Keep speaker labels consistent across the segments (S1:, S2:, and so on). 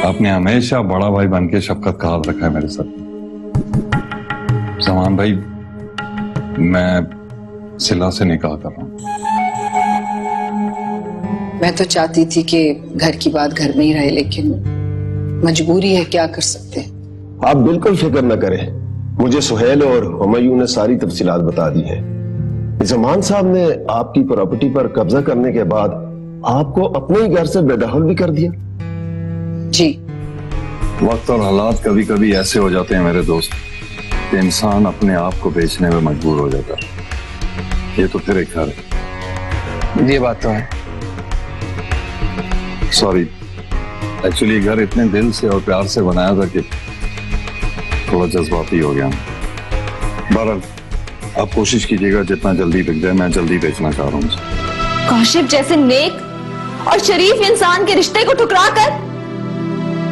S1: आपने हमेशा बड़ा भाई बन के शफकत का हाल रखा है मेरे साथ। जमान भाई, मैं सिला से निकाह कर रहा हूँ।
S2: मैं तो चाहती थी कि घर की बात घर में ही रहे, लेकिन मजबूरी है, क्या कर सकते हैं।
S3: आप बिल्कुल फिक्र न करें, मुझे सुहेल और हुमायूं ने सारी तफसीलात बता दी हैं। जमान साहब ने आपकी प्रॉपर्टी पर कब्जा करने के बाद आपको अपने ही घर से बेदखल भी कर दिया।
S2: जी,
S1: वक्त और हालात कभी कभी ऐसे हो जाते हैं मेरे दोस्त कि इंसान अपने आप को बेचने में मजबूर हो जाता है। ये तो फिर एक घर है।
S4: ये बात तो है।
S1: सॉरी, एक्चुअली घर इतने दिल से और प्यार से बनाया था कि थोड़ा जज्बाती हो गया। बहरहाल आप कोशिश कीजिएगा जितना जल्दी बिक जाए, मैं जल्दी बेचना चाह रहा हूँ।
S5: कौशिक जैसे नेक और शरीफ इंसान के रिश्ते को ठुकरा कर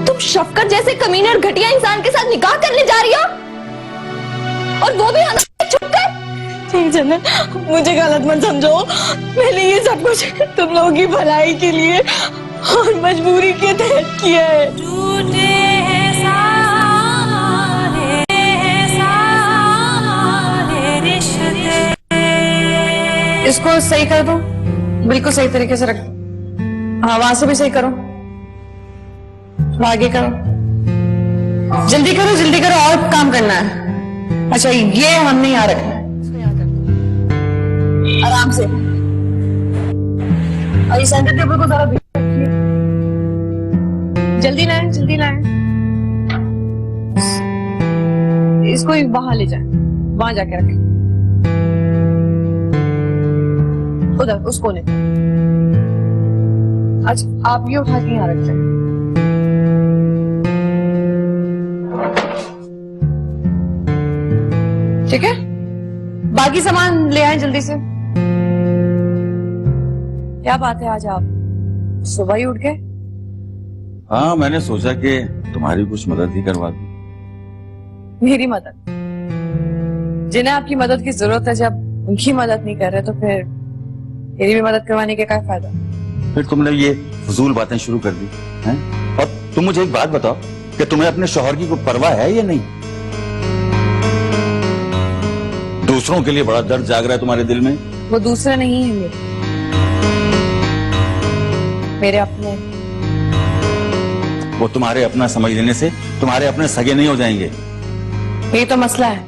S5: तुम शफकत जैसे कमीने और घटिया इंसान के साथ निकाह करने जा रही हो, और वो भी हमें छुप कर।
S6: जन्नत, मुझे गलत मत समझो, मैंने ये सब कुछ तुम लोगों की भलाई के लिए और मजबूरी के तहत किया है।
S5: इसको सही कर दो, बिल्कुल सही तरीके से रख। हाँ, वहां से भी सही करो, आगे करो, जल्दी करो और काम करना है। अच्छा, ये हमने यहाँ रखना है, आराम से। और ये सेंटर टेबल को जरा रखिए, जल्दी लाएं। इसको वहां ले जाए, वहां जाके रखें, उधर उस कोने। अच्छा, आप ये उठा के यहाँ रखते हैं। ठीक है, बाकी सामान ले आए जल्दी से। क्या बात है, आज आप सुबह ही उठ गए?
S7: हाँ, मैंने सोचा कि तुम्हारी कुछ मदद ही करवा दूं।
S5: मेरी मदद? जिन्हें आपकी मदद की जरूरत है जब उनकी मदद नहीं कर रहे, तो फिर मेरी भी मदद करवाने का क्या फायदा?
S7: फिर तुमने ये फजूल बातें शुरू कर दी हैं? और तुम मुझे एक बात बताओ कि तुम्हें अपने शौहर की कोई परवाह है या नहीं? दूसरों के लिए बड़ा दर्द जाग रहा है तुम्हारे दिल में।
S5: वो दूसरे नहीं है, मेरे अपने।
S7: वो तुम्हारे अपना समझ लेने से तुम्हारे अपने सगे नहीं हो जाएंगे।
S5: ये तो मसला है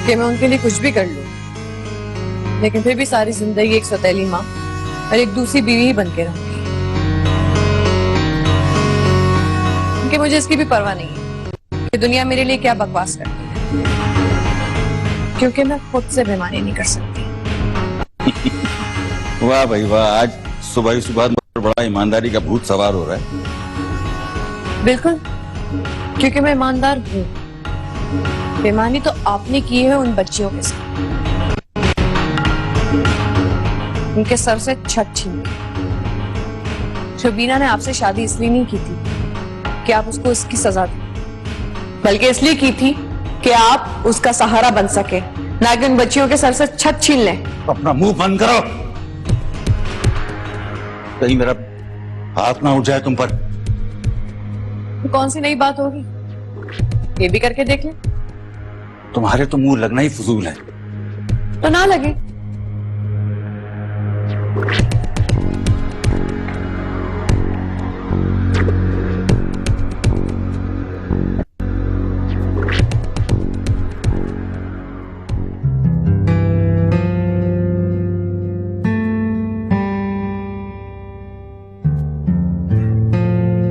S5: कि मैं उनके लिए कुछ भी कर लूं, लेकिन फिर भी सारी जिंदगी एक सौतेली माँ और एक दूसरी बीवी ही बन के रहूंगी, क्योंकि मुझे इसकी भी परवाह नहीं है कि दुनिया मेरे लिए क्या बकवास करती है, क्योंकि मैं खुद से बेईमानी नहीं कर सकती।
S7: वाह भाई वाह, आज सुबह ही सुबह बड़ा ईमानदारी का भूत सवार हो रहा है।
S5: बिल्कुल, क्योंकि मैं ईमानदार हूँ। बेईमानी तो आपने की है उन बच्चियों के साथ, उनके सर से छत छीन के। शबीना ने आपसे शादी इसलिए नहीं की थी कि आप उसको इसकी सजा दें, बल्कि इसलिए की थी कि आप उसका सहारा बन सके, ना कि उन बच्चियों के सर से छत छीन लें।
S7: अपना मुंह बंद करो, कहीं मेरा हाथ ना उठ जाए तुम पर।
S5: तो कौन सी नई बात होगी, ये भी करके देख लें।
S7: तुम्हारे तो मुंह लगना ही फजूल है।
S5: तो ना लगे।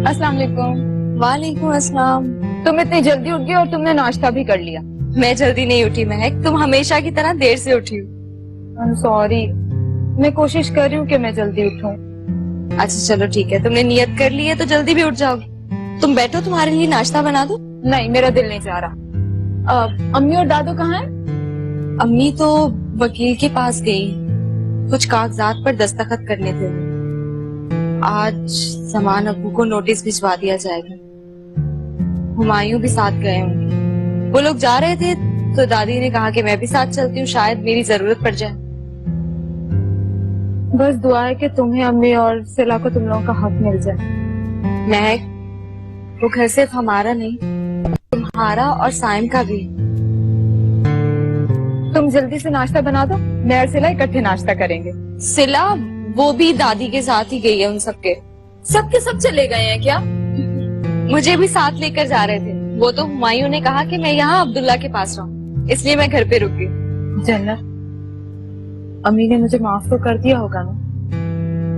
S6: अस्सलाम वालेकुम।
S5: वालेकुम अस्सलाम।
S6: तुम इतनी जल्दी उठ गई और तुमने नाश्ता भी कर लिया।
S5: मैं जल्दी नहीं उठी महक, तुम हमेशा की तरह देर से उठी हो।
S6: I'm sorry, मैं कोशिश कर रही हूँ कि मैं जल्दी उठूं।
S5: अच्छा चलो ठीक है, तुमने नियत कर ली है तो जल्दी भी उठ जाओगी। तुम बैठो, तुम्हारे लिए नाश्ता बना दो।
S6: नहीं, मेरा दिल नहीं चाह रहा। अम्मी और दादू कहाँ हैं?
S5: अम्मी तो वकील के पास गई, कुछ कागजात पर दस्तखत करने थे। आज समान अब्बू को नोटिस भिजवा दिया जाएगा। हुमायूं भी साथ गए होंगे। वो लोग जा रहे थे तो दादी ने कहा कि मैं भी साथ चलती हूँ, शायद मेरी जरूरत पड़ जाए।
S6: बस दुआ है कि तुम्हें, अम्मी और सिला को तुम लोगों का हक मिल जाए।
S5: महक, वो घर सिर्फ हमारा नहीं, तुम्हारा और साइम का भी।
S6: तुम जल्दी से नाश्ता बना दो, मैं और सिला इकट्ठे नाश्ता करेंगे।
S5: सिला वो भी दादी के साथ ही गई है। उन सबके सब चले गए हैं क्या? मुझे भी साथ लेकर जा रहे थे। वो तो हुमायूं ने कहा कि मैं यहाँ अब्दुल्ला के पास रहूं, इसलिए मैं घर पे रुकी।
S6: जन्नत, अम्मी ने मुझे माफ तो कर दिया होगा ना?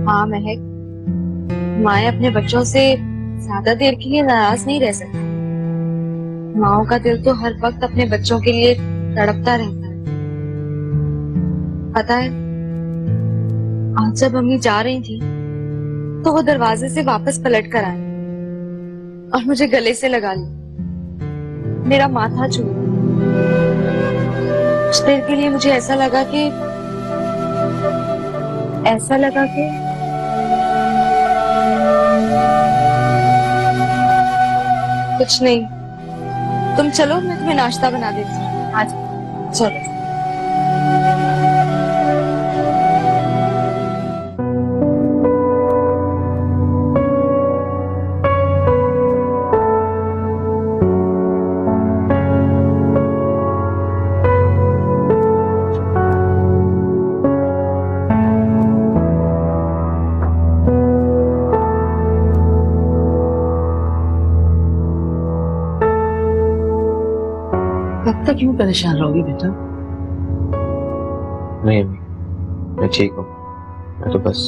S5: हाँ महक, माए अपने बच्चों से ज्यादा देर के लिए नाराज नहीं रह सकती। माओ का दिल तो हर वक्त अपने बच्चों के लिए तड़पता रहता है। पता है, आज जब अम्मी जा रही थी तो वो दरवाजे से वापस पलट कर आए और मुझे गले से लगा लिया, मेरा माथा छुआ। कुछ देर के लिए मुझे ऐसा लगा कि कुछ नहीं। तुम चलो, मैं तुम्हें नाश्ता बना देती हूँ। आज चलो।
S4: कब तक यूं परेशान रहोगी बेटा?
S8: नहीं अम्मी, मैं ठीक हूँ। मैं तो बस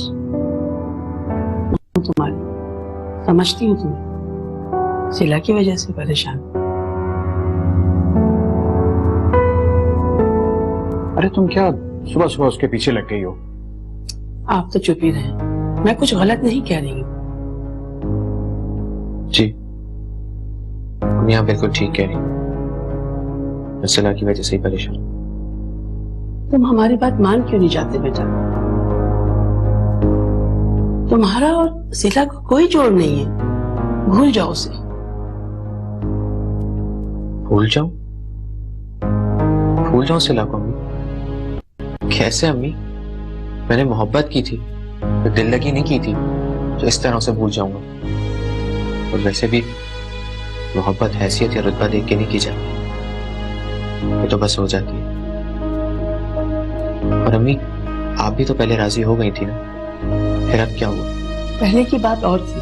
S4: तुम्हारी समझती हूँ, तुम्हें सिला की वजह से परेशान।
S9: अरे तुम क्या सुबह सुबह उसके पीछे लग गई हो?
S4: आप तो चुप ही रहे, मैं कुछ गलत नहीं कह रही हूँ।
S8: जी, अम्मी आप बिल्कुल ठीक कह रही हैं। मैं सिला की वजह से ही परेशान।
S4: तुम हमारी बात मान क्यों नहीं जाते बेटा? तुम्हारा और सिला को कोई जोड़ नहीं है, भूल जाओ उसे।
S8: भूल जाऊं? भूल जाऊं सिला को अम्मी? कैसे अम्मी? मैंने मोहब्बत की थी, तो दिल लगी नहीं की थी जो इस तरह से भूल जाऊंगा। और वैसे भी मोहब्बत हैसियत या रुतबा देख के नहीं की जाती, ये तो बस हो जाती है। और अम्मी आप भी तो पहले राजी हो गई थी ना, फिर अब क्या हुआ?
S4: पहले की बात और थी,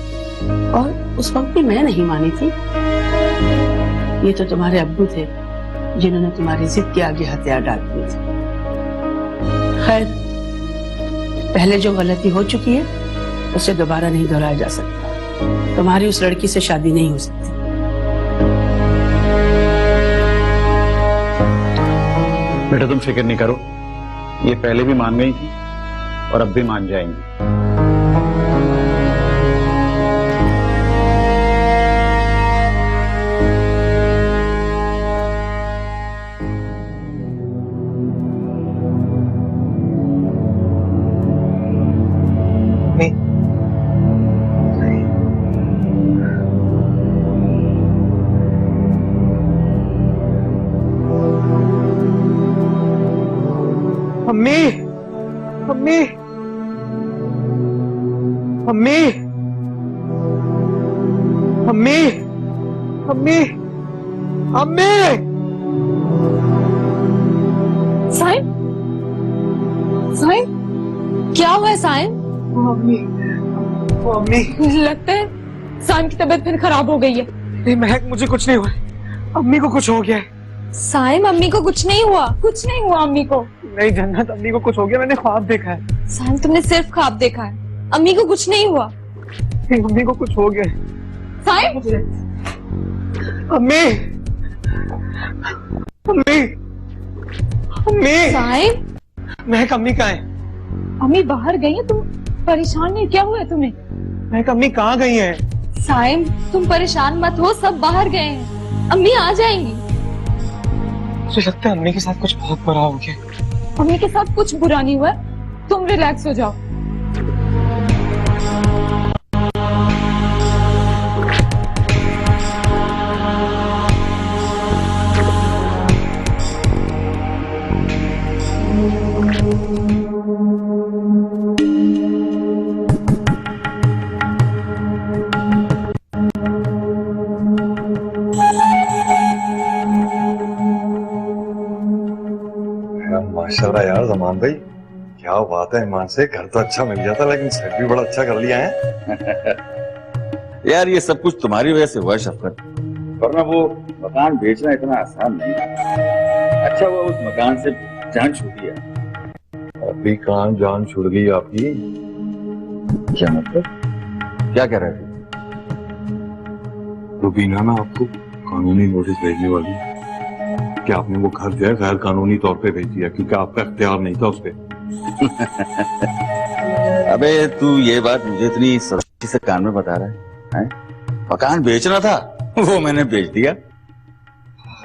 S4: और उस वक्त भी मैं नहीं मानी थी। ये तो तुम्हारे अब्बू थे जिन्होंने तुम्हारी जिद के आगे हथियार डाल दिए थे। खैर, पहले जो गलती हो चुकी है उसे दोबारा नहीं दोहराया जा सकता। तुम्हारी उस लड़की से शादी नहीं हो सकती।
S9: बेटा तुम फिक्र नहीं करो, ये पहले भी मान गई थी और अब भी मान जाएंगी।
S10: अम्मी, अम्मी, अम्मी, अम्मी, अम्मी, अम्मी।
S5: साइम, साइम, क्या हुआ है साइम?
S10: अम्मी, अम्मी।
S6: लगता है साइम की तबीयत फिर खराब हो गई है।
S10: नहीं महक, मुझे कुछ नहीं हुआ, अम्मी को कुछ हो गया है।
S5: साइम, अम्मी को कुछ नहीं हुआ।
S6: कुछ नहीं हुआ अम्मी को।
S10: नहीं जन्नत, अम्मी को कुछ हो गया, मैंने ख्वाब देखा है।
S5: साइम, तुमने सिर्फ ख्वाब देखा है, अम्मी को कुछ नहीं हुआ।
S10: नहीं, अम्मी को कुछ हो गया है।
S6: साइम,
S10: अम्मी, अम्मी, अम्मी।
S5: साइम,
S10: महक, अम्मी कहाँ है?
S6: अम्मी बाहर गई है। तुम परेशान नहीं, क्या हुआ है तुम्हें?
S10: महक, अम्मी कहाँ गई है?
S5: साइम, तुम परेशान मत हो, सब बाहर गए हैं, अम्मी आ जाएंगी।
S10: मुझे लगता है अम्मी के साथ कुछ बहुत बुरा हो गया।
S6: अम्मी के साथ कुछ बुरा नहीं हुआ, तुम रिलैक्स हो जाओ।
S1: सलमान भाई, क्या बात है ईमान से, घर तो अच्छा मिल गया था लेकिन सेट भी बड़ा अच्छा कर लिया है।
S7: यार ये सब कुछ तुम्हारी वजह से हुआ शफकत, वरना वो मकान बेचना इतना आसान नहीं है। अच्छा वो उस मकान से जान छूटी है।
S1: अभी कहाँ जान छुड़ गई आपकी?
S7: क्या मतलब, क्या कह रहे थे?
S1: रुबीना ना आपको कानूनी नोटिस भेजने वाली है कि आपने वो घर दिया गैर कानूनी तौर पे भेज दिया क्योंकि आपका इख्तियार नहीं था उस पे।
S7: अबे तू ये बात मुझे इतनी सच्ची से कान में बता रहा है? मकान बेचना था, वो मैंने बेच दिया।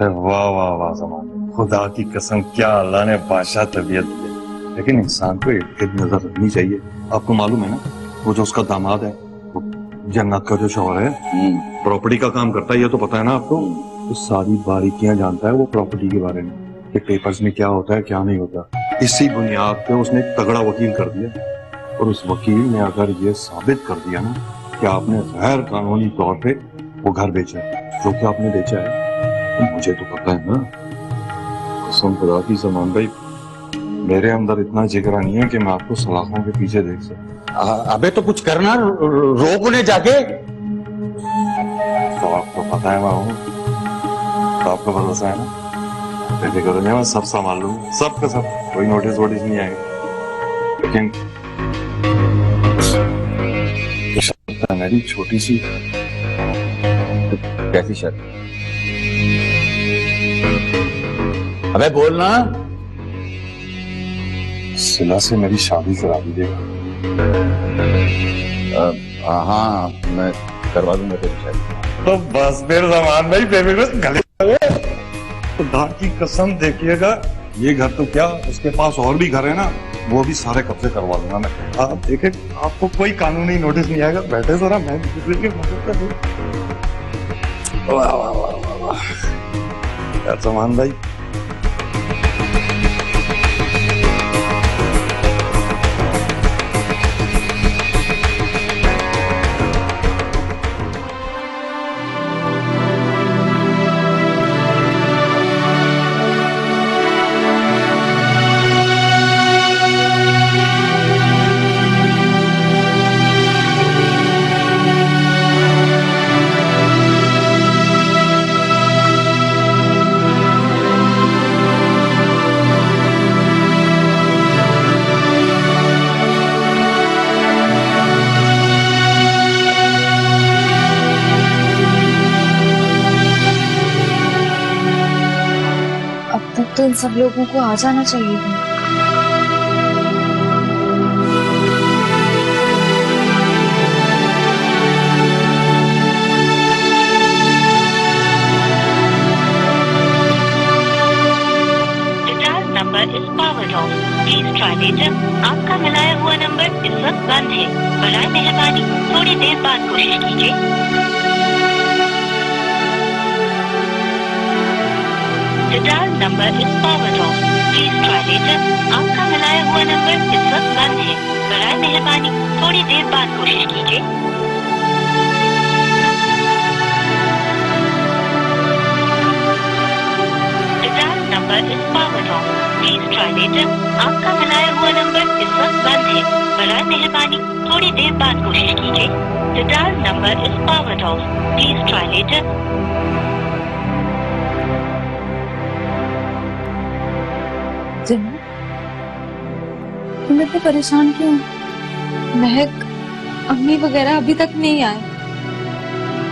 S1: वाह वाह वाह सलमान, खुदा की कसम क्या अल्लाह ने बादशाह तबीयत दी है। लेकिन इंसान को एक नजर रखनी चाहिए। आपको मालूम है ना, वो जो उसका दामाद है, वो जन्नत का जो शौहर है, प्रॉपर्टी का काम करता है, ये तो पता है ना आपको। तो सारी बारीकियां जानता है वो प्रॉपर्टी के बारे में, कि पेपर्स में क्या होता है क्या नहीं होता। इसी बुनियाद पे उसने एक तगड़ा वकील कर दिया, और उस वकील ने अगर ये साबित कर दिया ना कि आपने गैर कानूनी तौर पे वो घर बेचा है, जो कि आपने बेचा है, तो मुझे तो पता है ना, कसम खुदा की सलमान भाई, मेरे अंदर इतना जिगरा नहीं है कि मैं आपको सलाखों के पीछे देख सकूं।
S7: अबे तो कुछ करना, रोक उन्हें जाके।
S1: तो आपको पता है मैं हूँ, तो आपको भरोसा है ना, ऐसे करो मैं सब संभाल लूंगा, सब का सब, कोई नोटिस वोटिस नहीं आएगा। लेकिन शर्त है मेरी छोटी सी।
S7: कैसी शर्त? अबे बोलना।
S1: सिला से मेरी शादी करा दीजिएगा।
S7: हाँ मैं करवा दूंगा तेरी शादी।
S1: तो बस फिर सलमान भाई बेफिक्र गले खुदा की कसम देखिएगा, ये घर तो क्या, उसके पास और भी घर है ना, वो भी सारे कब्जे करवा दूंगा मैं। आप देखें, आपको कोई कानूनी नोटिस नहीं आएगा। बैठे जरा, मैं दूसरे की मदद कर दूं। वाह वाह वाह वाह वाह यार सलमान भाई,
S5: तो इन सब लोगों को आ जाना चाहिए था।
S11: नंबर इस power of, please try later. आपका मिलाया हुआ नंबर इस वक्त बंद है, बराए मेहरबानी थोड़ी देर बाद कोशिश कीजिए। The dial number is powered off. Please try later. आपका मिलाया हुआ नंबर इस वक्त बंद है, बराए मेहरबानी थोड़ी देर बाद कोशिश कीजिए। The dial number is powered off. Please try later. आपका मिलाया हुआ नंबर इस वक्त बंद है, बराए मेहरबानी थोड़ी देर बाद कोशिश कीजिए। The dial number is powered off. Please try later.
S5: तुम इतने परेशान क्यों? महक, अम्मी वगैरह अभी तक नहीं आए।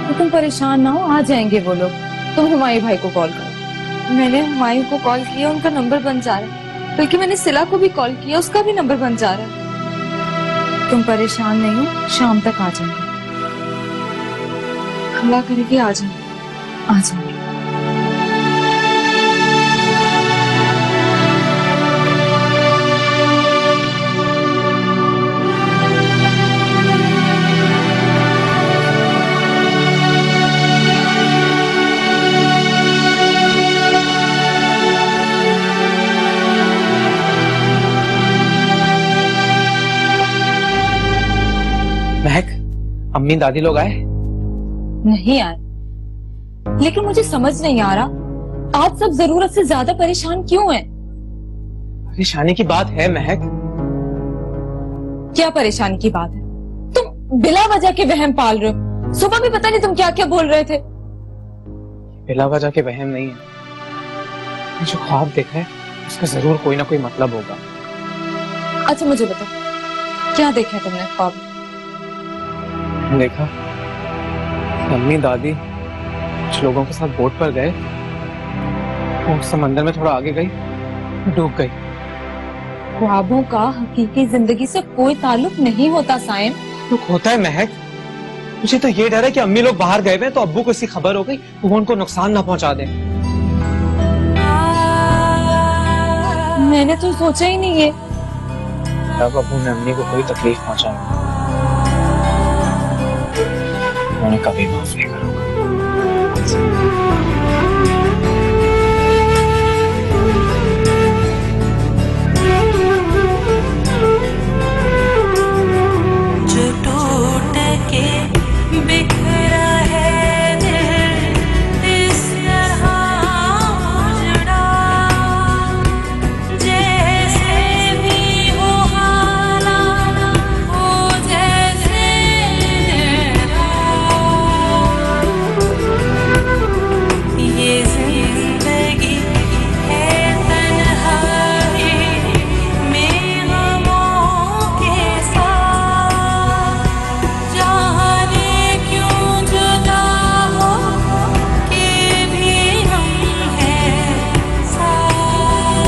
S6: तो तुम परेशान ना हो, आ जाएंगे वो लोग। तुम हुमायूं भाई को कॉल करो।
S5: मैंने हुमायूं को कॉल किया, उनका नंबर बंद जा रहा है। बल्कि मैंने सिला को भी कॉल किया, उसका भी नंबर बंद जा रहा है।
S6: तुम परेशान नहीं हो, शाम तक आ जाएंगे।
S5: अल्लाह करे कि आ जाएंगे।
S6: आ जाएंगे।
S10: महक, अम्मी दादी लोग आए?
S6: नहीं आए, लेकिन मुझे समझ नहीं आ रहा आप सब जरूरत से ज्यादा परेशान क्यों हैं?
S10: परेशानी की बात है महक।
S5: क्या परेशानी की बात है? तुम बिला वजह के वहम पाल रहे हो। सुबह भी पता नहीं तुम क्या क्या बोल रहे थे।
S10: बिला वजह के वहम नहीं है, जो ख्वाब देखा है उसका जरूर कोई ना कोई मतलब होगा।
S5: अच्छा मुझे बताओ, क्या देखा तुमने ख्वाब?
S10: देखा अम्मी दादी कुछ लोगों के साथ बोट पर गए, वो समंदर में थोड़ा आगे गई, डूब गई।
S5: ख्वाबों का हकीकी जिंदगी से कोई ताल्लुक नहीं होता साइम।
S10: तो होता है महक। मुझे तो ये डर है कि अम्मी लोग बाहर गए हुए तो अब्बू को इसकी खबर हो गई, वो उनको नुकसान ना पहुंचा दे।
S5: मैंने तो सोचा ही नहीं है।
S10: अब अब्बू ने अम्मी को कोई तकलीफ पहुंचाई, उन्हें कभी माफ नहीं करूंगा।
S11: जो टूट के बिखरा है दिल, इस तरह उजड़ा, जैसे भी हो हालात हो, जैसे ये जिंदगी है तन्हाई में गमों के साथ, जाने क्यों जुदा हो के भी हम हैं साथ।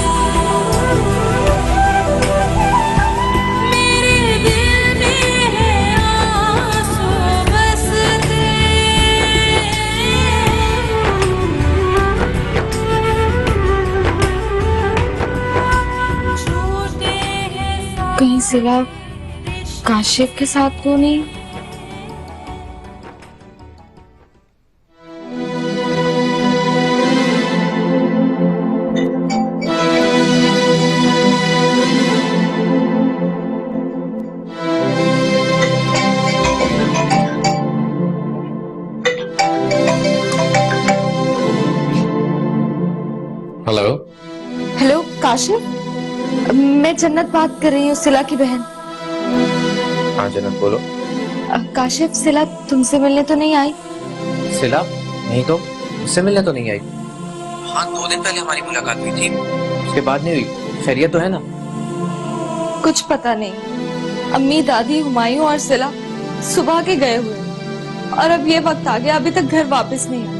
S11: मेरे दिल में है आंसू बसते,
S5: कहीं सिवा काशिफ के साथ तो नहीं?
S8: हेलो।
S5: हेलो काशिफ, मैं जन्नत बात कर रही हूँ, सिला की बहन।
S8: हाँ जन्नत बोलो।
S5: काशिफ, सिला तुमसे मिलने तो नहीं आई?
S8: सिला नहीं तो उससे मिलने तो नहीं आई। हाँ 2 दिन पहले हमारी मुलाकात हुई थी, उसके बाद नहीं हुई। खैरियत तो है ना?
S5: कुछ पता नहीं। अम्मी दादी हुमायूं और सिला सुबह के गए हुए और अब ये वक्त आ गया, अभी तक घर वापस नहीं आए।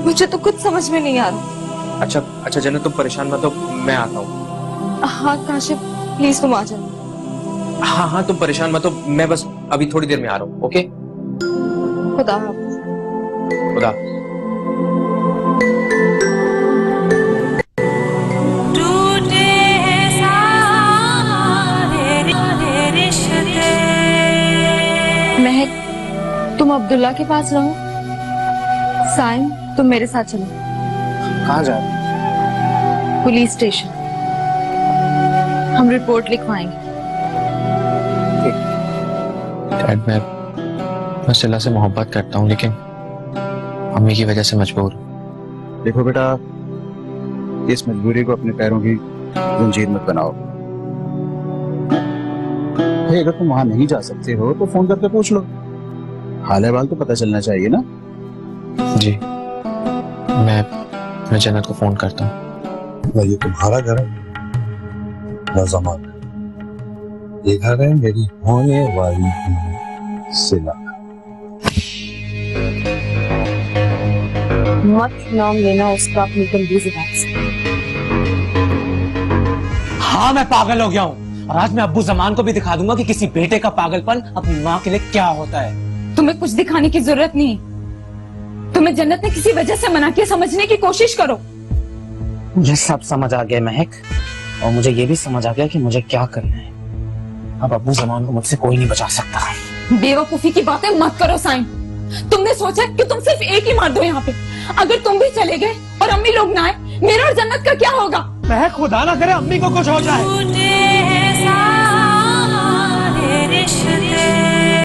S5: मुझे तो कुछ समझ में नहीं आ रहा।
S8: अच्छा जन्नत तुम परेशान मत हो, मैं आता हूँ।
S5: हाँ काशिफ प्लीज तुम आ जाओ।
S8: हाँ तुम परेशान मत हो, मैं बस अभी थोड़ी देर में आ रहा हूँ। ओके
S5: खुदा
S8: खुदा।
S11: टूटे सारे रिश्ते।
S5: महक, तुम अब्दुल्ला के पास रहो, साइम तुम मेरे साथ चलो।
S10: कहाँ जा रहे?
S5: पुलिस स्टेशन, हम रिपोर्ट लिखवाएंगे।
S8: डैड मैं सिला से मोहब्बत करता हूँ, लेकिन अम्मी की वजह से मजबूर।
S9: देखो बेटा, इस मजबूरी को अपने पैरों की जंजीर मत बनाओ। भाई अगर तुम वहां नहीं जा सकते हो तो फोन करके पूछ लो, हाल अहवाल तो पता चलना चाहिए ना।
S8: जी मैं जन्नत को फोन करता हूँ।
S1: ये तुम्हारा घर है ना ज़मान? ये घर है मेरी होने वाली सिला।
S5: मत नाम लेना उसका अपनी गंदी जुबान से।
S10: हाँ मैं पागल हो गया हूँ, और आज मैं अब्बू जमान को भी दिखा दूंगा कि किसी बेटे का पागलपन अपनी माँ के लिए क्या होता है।
S5: तुम्हें कुछ दिखाने की जरूरत नहीं, तुम्हें जन्नत ने किसी वजह से मना किया, समझने की कोशिश करो।
S10: मुझे सब समझ आ गया महक, और मुझे ये भी समझ आ गया कि मुझे क्या करना है। अब अब्बू जमान को मुझसे कोई नहीं बचा सकता।
S5: बेवकूफी की बातें मत करो साइम। तुमने सोचा कि तुम सिर्फ एक ही मार दो यहाँ पे? अगर तुम भी चले गए और अम्मी लोग ना आए, मेरा और जन्नत का क्या होगा?
S10: महक खुदा ना करे अम्मी को कुछ हो जाए।
S11: टूटे सारे रिश्ते।